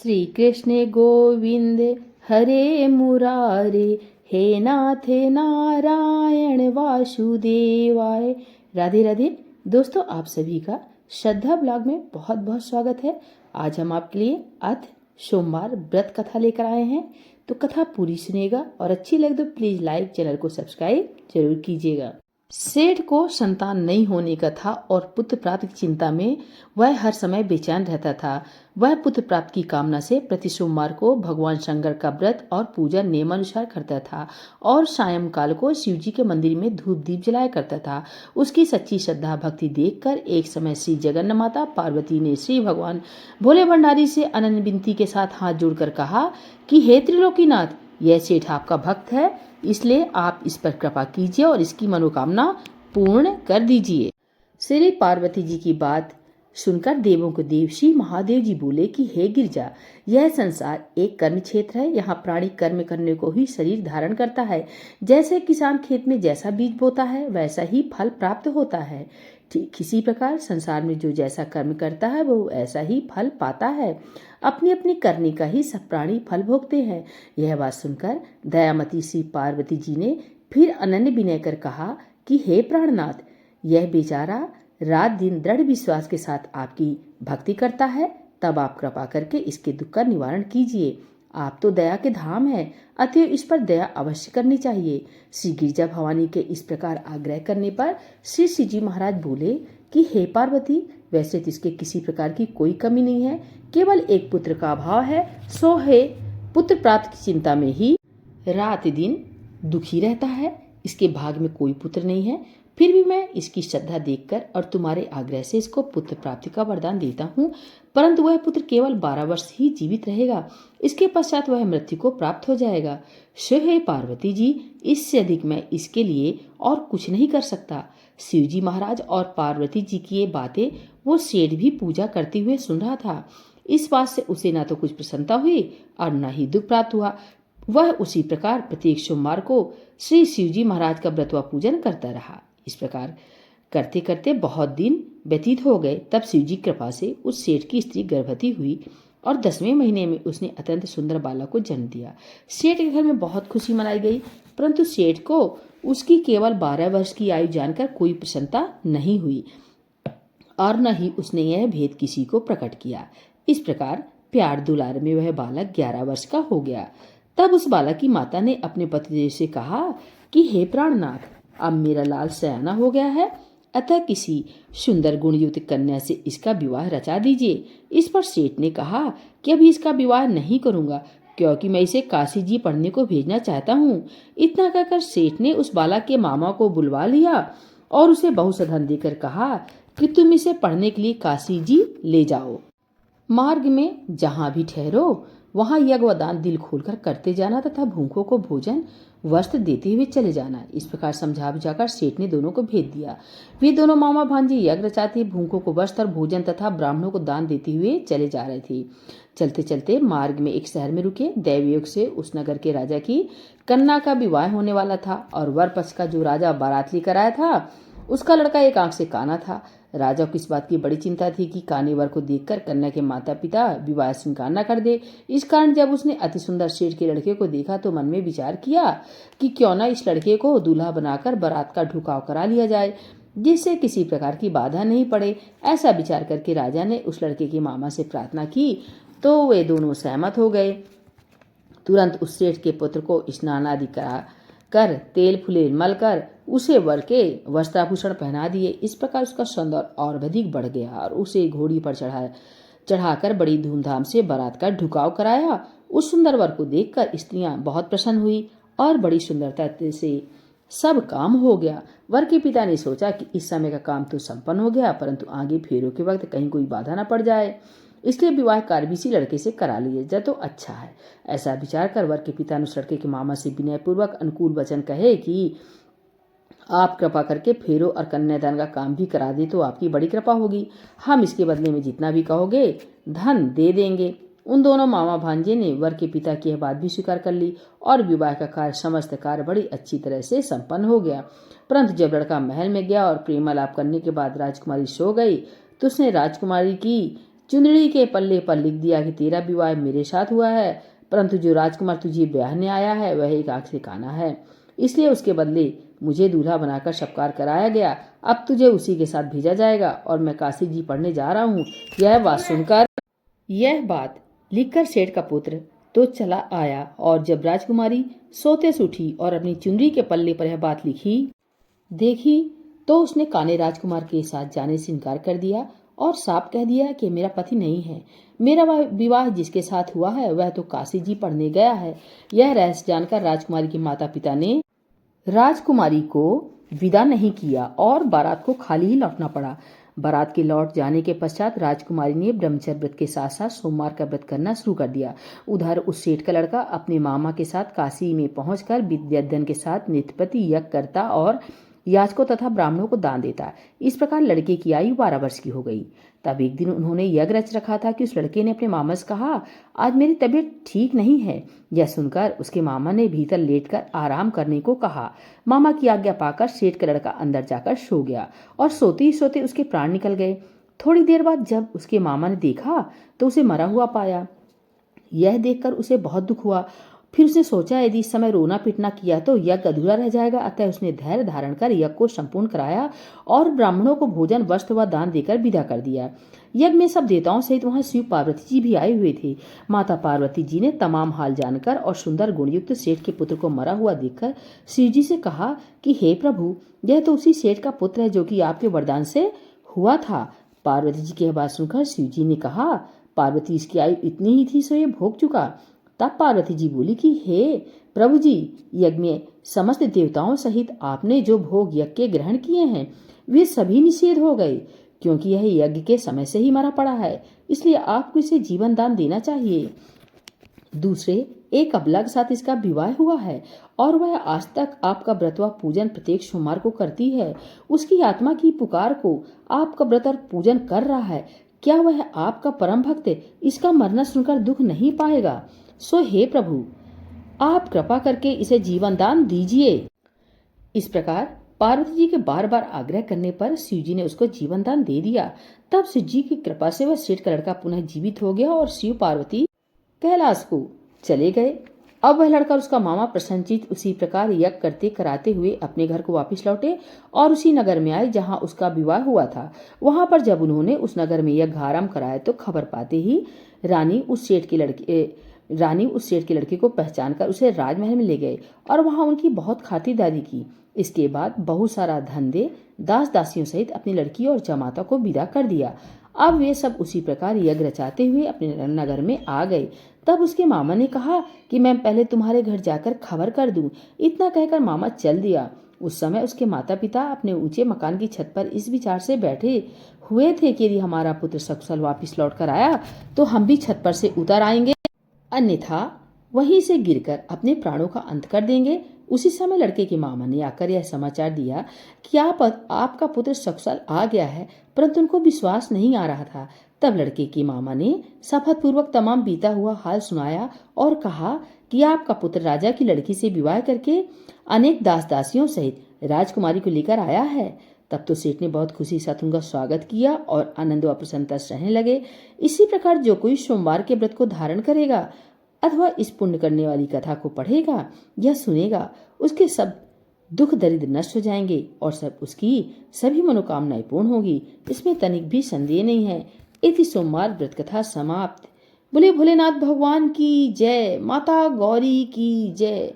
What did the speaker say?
श्री कृष्ण गोविंद हरे मुरारे, हे नाथ नारायण वासुदेवाय। राधे राधे दोस्तों, आप सभी का श्रद्धा ब्लॉग में बहुत बहुत स्वागत है। आज हम आपके लिए अथ सोमवार व्रत कथा लेकर आए हैं, तो कथा पूरी सुनिएगा और अच्छी लगे तो प्लीज लाइक, चैनल को सब्सक्राइब जरूर कीजिएगा। सेठ को संतान नहीं होने का था और पुत्र प्राप्ति की चिंता में वह हर समय बेचैन रहता था। वह पुत्र प्राप्ति की कामना से प्रति सोमवार को भगवान शंकर का व्रत और पूजा नियमानुसार करता था और सायंकाल को शिव जी के मंदिर में धूप दीप जलाया करता था। उसकी सच्ची श्रद्धा भक्ति देखकर एक समय श्री जगन्नाथ माता पार्वती ने श्री भगवान भोले भंडारी से अनन्य विनती के साथ हाथ जोड़कर कहा कि हे त्रिलोकीनाथ, यह सेठ आपका भक्त है, इसलिए आप इस पर कृपा कीजिए और इसकी मनोकामना पूर्ण कर दीजिए। श्री पार्वती जी की बात सुनकर देवों को देव श्री महादेव जी बोले कि हे गिरजा, यह संसार एक कर्म क्षेत्र है। यहाँ प्राणी कर्म करने को ही शरीर धारण करता है। जैसे किसान खेत में जैसा बीज बोता है वैसा ही फल प्राप्त होता है, ठीक इसी प्रकार संसार में जो जैसा कर्म करता है वो ऐसा ही फल पाता है। अपनी अपनी करनी का ही सब प्राणी फल भोगते हैं। यह बात सुनकर दयामती श्री पार्वती जी ने फिर अनन्य विनय कर कहा कि हे प्राणनाथ, यह बेचारा रात दिन दृढ़ विश्वास के साथ आपकी भक्ति करता है, तब आप कृपा करके इसके दुख का निवारण कीजिए। आप तो दया के धाम हैं, अतएव इस पर दया अवश्य करनी चाहिए। श्री गिरजा भवानी के इस प्रकार आग्रह करने पर श्री शिव जी महाराज बोले कि हे पार्वती, वैसे तो इसके किसी प्रकार की कोई कमी नहीं है, केवल एक पुत्र का अभाव है। सो है पुत्र प्राप्त की चिंता में ही रात दिन दुखी रहता है। इसके भाग में कोई पुत्र नहीं है, फिर भी मैं इसकी श्रद्धा देखकर और तुम्हारे आग्रह से इसको पुत्र प्राप्ति का वरदान देता हूँ, परंतु वह पुत्र केवल 12 वर्ष ही जीवित रहेगा। इसके पश्चात वह मृत्यु को प्राप्त हो जाएगा। हे पार्वती जी, इससे अधिक मैं इसके लिए और कुछ नहीं कर सकता। शिव जी महाराज और पार्वती जी की ये बातें वो सेठ भी पूजा करते हुए सुन रहा था। इस बात से उसे न तो कुछ प्रसन्नता हुई और न ही दुख प्राप्त हुआ। वह उसी प्रकार प्रत्येक सोमवार को श्री शिव जी महाराज का व्रत व पूजन करता रहा। इस प्रकार करते करते बहुत दिन व्यतीत हो गए। तब शिव जी कृपा से उस सेठ की स्त्री गर्भवती हुई और 10वें महीने में उसने अत्यंत सुंदर बालक को जन्म दिया। सेठ के घर में बहुत खुशी मनाई गई, परंतु सेठ को उसकी केवल 12 वर्ष की आयु जानकर कोई प्रसन्नता नहीं हुई और न ही उसने यह भेद किसी को प्रकट किया। इस प्रकार प्यार दुलार में वह बालक 11 वर्ष का हो गया। तब उस बालक की माता ने अपने पतिदेव से कहा कि हे प्राणनाथ, अब मेरा लाल सयाना हो गया है, अतः किसी सुंदर गुणयुक्त कन्या से इसका विवाह रचा दीजिए। इस पर सेठ ने कहा कि अभी इसका विवाह नहीं करूंगा, क्योंकि मैं इसे काशी जी पढ़ने को भेजना चाहता हूँ। इतना कहकर सेठ ने उस बालक के मामा को बुलवा लिया और उसे बहुत सा धन देकर कहा कि तुम इसे पढ़ने के लिए काशी जी ले जाओ। मार्ग में जहाँ भी ठहरो वहाँ यज्ञ व दान दिल खोलकर करते जाना तथा भूखों को भोजन वस्त्र देते हुए चले जाना। इस प्रकार समझा बुझाकर सेठ ने दोनों को भेज दिया। वे दोनों मामा भांजे यज्ञ रचाते, भूखों को वस्त्र और भोजन तथा ब्राह्मणों को दान देते हुए चले जा रहे थे। चलते चलते मार्ग में एक शहर में रुके। दैवयोग से उस नगर के राजा की कन्या का विवाह होने वाला था और वर पक्ष का जो राजा बारात लेकर आया था उसका लड़का एक आंख से काना था। राजा को इस बात की बड़ी चिंता थी कि काने वर को देखकर कन्या के माता पिता विवाह से इनकार न कर दे। इस कारण जब उसने अति सुंदर सेठ के लड़के को देखा तो मन में विचार किया कि क्यों न इस लड़के को दूल्हा बनाकर बारात का ढुकाव करा लिया जाए, जिससे किसी प्रकार की बाधा नहीं पड़े। ऐसा विचार करके राजा ने उस लड़के के मामा से प्रार्थना की तो वे दोनों सहमत हो गए। तुरंत उस सेठ के पुत्र को स्नान आदि करा कर तेल फुलेल मलकर उसे वर के वस्त्राभूषण पहना दिए। इस प्रकार उसका सौंदर्य और अधिक बढ़ गया और उसे घोड़ी पर चढ़ाकर बड़ी धूमधाम से बारात का ढुकाव कराया। उस सुंदर वर को देखकर स्त्रियां बहुत प्रसन्न हुई और बड़ी सुंदरता से सब काम हो गया। वर के पिता ने सोचा कि इस समय का काम तो संपन्न हो गया, परंतु आगे फेरों के वक्त कहीं कोई बाधा न पड़ जाए, इसलिए विवाह कार्य भी इसी लड़के से करा लिया जाए तो अच्छा है। ऐसा विचार कर वर के पिता ने उस लड़के के मामा से विनयपूर्वक अनुकूल वचन कहे कि आप कृपा करके फेरों और कन्यादान का काम भी करा दे तो आपकी बड़ी कृपा होगी। हम इसके बदले में जितना भी कहोगे धन दे देंगे। उन दोनों मामा भांजे ने वर के पिता की यह बात भी स्वीकार कर ली और विवाह का कार्य समस्त कार्य बड़ी अच्छी तरह से संपन्न हो गया। परंतु जब लड़का महल में गया और प्रेमालाप करने के बाद राजकुमारी सो गई तो उसने राजकुमारी की चुंदड़ी के पल्ले पर लिख दिया कि तेरा विवाह मेरे साथ हुआ है, परंतु जो राजकुमार तुझे ब्याहने आया है वह एक आंख से काना है, इसलिए उसके बदले मुझे दूल्हा बनाकर सत्कार कराया गया। अब तुझे उसी के साथ भेजा जाएगा और मैं काशी जी पढ़ने जा रहा हूँ। यह बात लिखकर सेठ का पुत्र तो चला आया, और जब राजकुमारी सोते से उठी और अपनी चुनरी के पल्ले पर यह बात देखी तो उसने काने राजकुमार के साथ जाने से इनकार कर दिया और साफ कह दिया कि मेरा पति नहीं है। मेरा विवाह जिसके साथ हुआ है वह तो काशी जी पढ़ने गया है। यह रहस्य जानकर राजकुमारी के माता पिता ने राजकुमारी को विदा नहीं किया और बारात को खाली ही लौटना पड़ा। बारात के लौट जाने के पश्चात राजकुमारी ने ब्रह्मचर्य व्रत के साथ साथ सोमवार का व्रत करना शुरू कर दिया। उधर उस सेठ का लड़का अपने मामा के साथ काशी में पहुंचकर विद्याधन के साथ नित्यप्रति यज्ञ करता और याचकों तथा ब्राह्मणों को दान देता। इस प्रकार लड़के की आयु 12 वर्ष की हो गई। तब एक दिन उन्होंने यज्ञ रच रखा था कि उस लड़के ने अपने मामा से कहा, आज मेरी तबीयत ठीक नहीं है। यह सुनकर उसके मामा ने भीतर लेटकर आराम करने को कहा। मामा की आज्ञा पाकर सेठ का लड़का अंदर जाकर सो गया और सोते ही सोते उसके प्राण निकल गए। थोड़ी देर बाद जब उसके मामा ने देखा तो उसे मरा हुआ पाया। यह देखकर उसे बहुत दुख हुआ। फिर उसने सोचा यदि इस समय रोना पीटना किया तो यज्ञ अधूरा रह जाएगा, अतः उसने धैर्य धारण कर यज्ञ को संपूर्ण कराया और ब्राह्मणों को भोजन वस्त्र व दान देकर विदा कर दिया। यज्ञ में सब देवताओं सहित वहां शिव पार्वती जी भी आए हुए थे। माता पार्वती जी ने तमाम हाल जानकर और सुंदर गुणयुक्त सेठ के पुत्र को मरा हुआ देखकर शिव जी से कहा कि हे प्रभु, यह तो उसी सेठ का पुत्र है जो कि आपके वरदान से हुआ था। पार्वती जी की बात सुनकर शिव जी ने कहा, पार्वती, इसकी आयु इतनी ही थी सो ये भोग चुका। तब पार्वती जी बोली कि हे प्रभु जी, यज्ञ में समस्त देवताओं सहित आपने जो भोग यज्ञ के ग्रहण किए हैं वे सभी निषेध हो गए, क्योंकि यह यज्ञ के समय से ही मरा पड़ा है, इसलिए आपको इसे जीवन दान देना चाहिए। दूसरे एक अबला के साथ इसका विवाह हुआ है और वह आज तक आपका व्रत व पूजन प्रत्येक सोमवार को करती है। उसकी आत्मा की पुकार को आपका व्रत और पूजन कर रहा है। क्या वह आपका परम भक्त इसका मरना सुनकर दुख नहीं पाएगा? सो हे प्रभु, आप कृपा करके इसे जीवन दान दीजिए। इस प्रकार पार्वती जी के बार बार आग्रह करने पर शिव जी ने उसको जीवन दान दे दिया। तब शिव जी की कृपा से वह सेठ का लड़का पुनः जीवित हो गया और शिव पार्वती कैलाश को चले गए। अब वह लड़का और उसका मामा प्रसन्नचित उसी प्रकार यज्ञ करते कराते हुए अपने घर को वापस लौटे और उसी नगर में आए जहां उसका विवाह हुआ था। वहां पर जब उन्होंने उस नगर में यज्ञ आरंभ कराया तो खबर पाते ही रानी उस सेठ के लड़के को पहचानकर उसे राजमहल में ले गए और वहां उनकी बहुत खातिरदारी की। इसके बाद बहुत सारा धन दे दास दासियों सहित अपनी लड़की और जमाता को विदा कर दिया। अब वे सब उसी प्रकार यज्ञ रचाते हुए अपने नगर में आ गए। तब उसके मामा ने कहा कि मैं पहले तुम्हारे घर जाकर खबर कर दूं। इतना कहकर मामा चल दिया। उस समय उसके माता पिता अपने ऊंचे मकान की छत पर इस विचार से बैठे हुए थे कि यदि हमारा पुत्र सकुशल वापिस लौट कर आया तो हम भी छत पर से उतर आएंगे, अन्यथा वहीं से गिरकर अपने प्राणों का अंत कर देंगे। उसी समय लड़के के मामा ने आकर यह समाचार दिया कि आपका पुत्र सकुशल आ गया है, परंतु उनको विश्वास नहीं आ रहा था। तब लड़के के मामा ने शपथपूर्वक तमाम बीता हुआ हाल सुनाया और कहा कि आपका पुत्र राजा की लड़की से विवाह करके अनेक दास दासियों सहित राजकुमारी को लेकर आया है। तब तो सेठ ने बहुत खुशी से उनका स्वागत किया और आनंद व प्रसन्नता से रहने लगे। इसी प्रकार जो कोई सोमवार के व्रत को धारण करेगा अथवा इस पुण्य करने वाली कथा को पढ़ेगा या सुनेगा, उसके सब दुख दरिद्र नष्ट हो जाएंगे और सब उसकी सभी मनोकामनाएं पूर्ण होगी। इसमें तनिक भी संदेह नहीं है। इति सोमवार व्रत कथा समाप्त। बोले भोलेनाथ भगवान की जय, माता गौरी की जय।